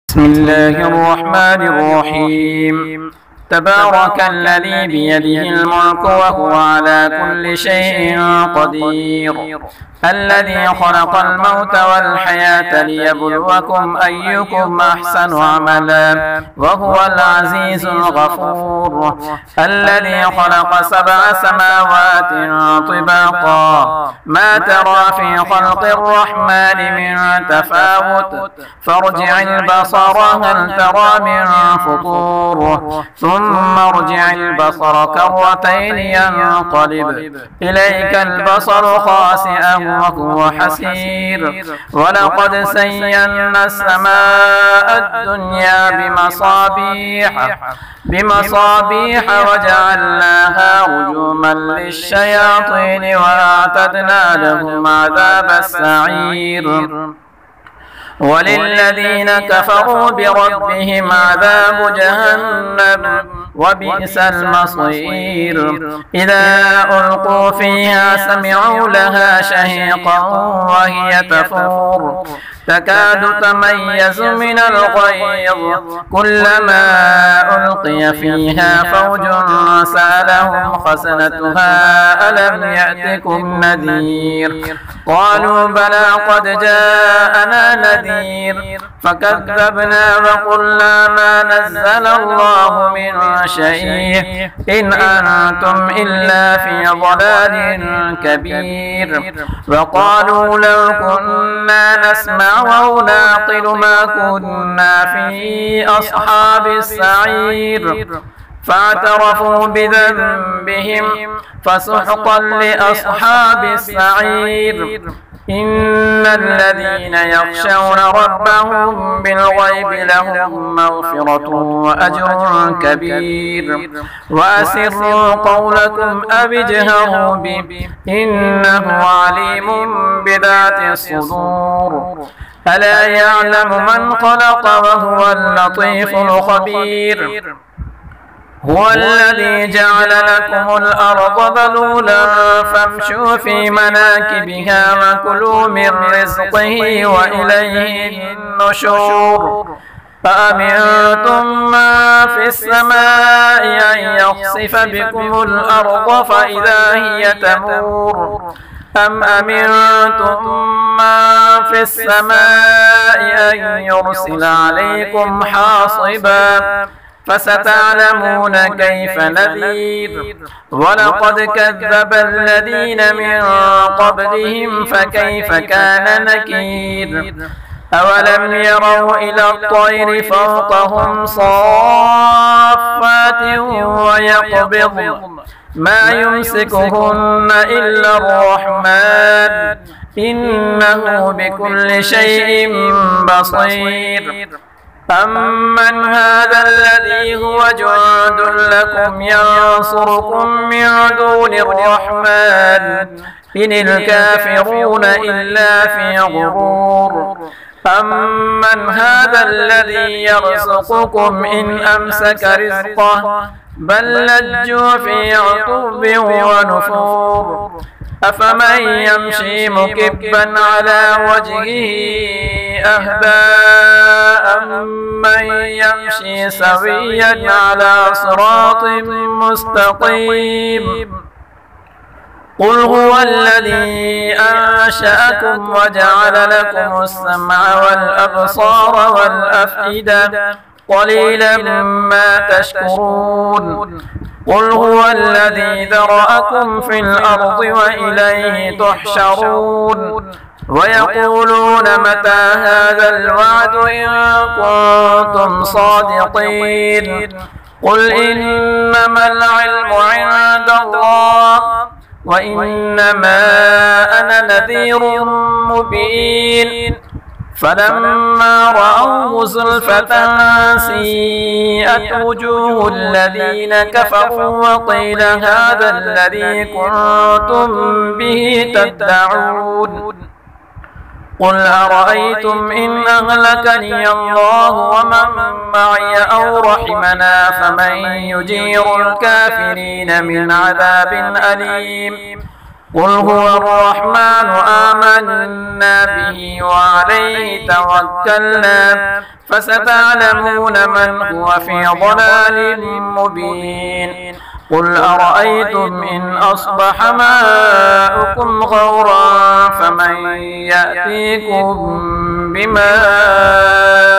بسم الله الرحمن الرحيم. تبارك الذي بيده الملك وهو على كل شيء قدير، الذي خلق الموت والحياة ليبلوكم أيكم أحسن عملا وهو العزيز الغفور، الذي خلق 7 سماوات طباقا ما ترى في خلق الرحمن من تفاوت فارجع البصر هل ترى من فطور ثم ارجع البصر كرتين ينقلب إليك البصر خاسئا وهو حسير، ولقد زينا السماء الدنيا بمصابيح وجعلناها رجوما للشياطين وأعتدنا لهم عذاب السعير، وللذين كفروا بربهم عذاب جهنم وبئس المصير. إذا ألقوا فيها سمعوا لها شهيقا وهي تفور تكاد تميز من الغيظ، كلما ألقي فيها فوج سألهم خزنتها ألم يأتكم نذير، قالوا بلى قد جاءنا نذير فكذبنا وقلنا ما نزل الله من شيء إن أنتم إلا في ضلال كبير، وقالوا لو كنا نسمع أو نعقل ما كنا في أصحاب السعير، فاعترفوا بذنبهم فسحقا لأصحاب السعير. إن الذين يخشون ربهم بالغيب لهم مغفرة وأجر كبير، وأسروا قولكم أو اجهروا به إنه عليم بذات الصدور. ألا يعلم من خلق وهو اللطيف الخبير. هو الذي جعل لكم الأرض ذلولا فامشوا في مناكبها وكلوا من رزقه وإليه النشور. فأمنتم ما في السماء أن يخسف بكم الأرض فإذا هي تمور، أم أمنتم ما في السماء أن يرسل عليكم حاصبا فستعلمون كيف نذير. ولقد كذب الذين من قبلهم فكيف كان نكير. أولم يروا إلى الطير فوقهم صافات ويقبض ما يمسكهن إلا الرحمن إنه بكل شيء بصير. أمن هذا الذي هو جند لكم ينصركم من دون الرحمن إن الكافرون إلا في غرور. أمن هذا الذي يرزقكم إن أمسك رزقه بل لجوا في عتب ونفور. أفمن يمشي مكبا على وجهه أهدى أمن يمشي سويا على صراط مستقيم. قل هو الذي أنشأكم وجعل لكم السمع والأبصار والأفئدة قليلا ما تشكرون. قل هو الذي ذرأكم في الأرض وإليه تحشرون. ويقولون متى هذا الوعد إن كنتم صادقين. قل إنما العلم عند الله وإنما أنا نذير مبين. فلما رأوه زلفة سيئت وجوه الذين كفروا وقيل هذا الذي كنتم به تدعون. قل أرأيتم إن أهلكني الله ومن معي أو رحمنا فمن يجير الكافرين من عذاب أليم. قل هو الرحمن آمنا به وعليه توكلنا فستعلمون من هو في ضلال مبين قل أرأيتم إن أصبح ماؤكم غورا فمن يأتيكم بماء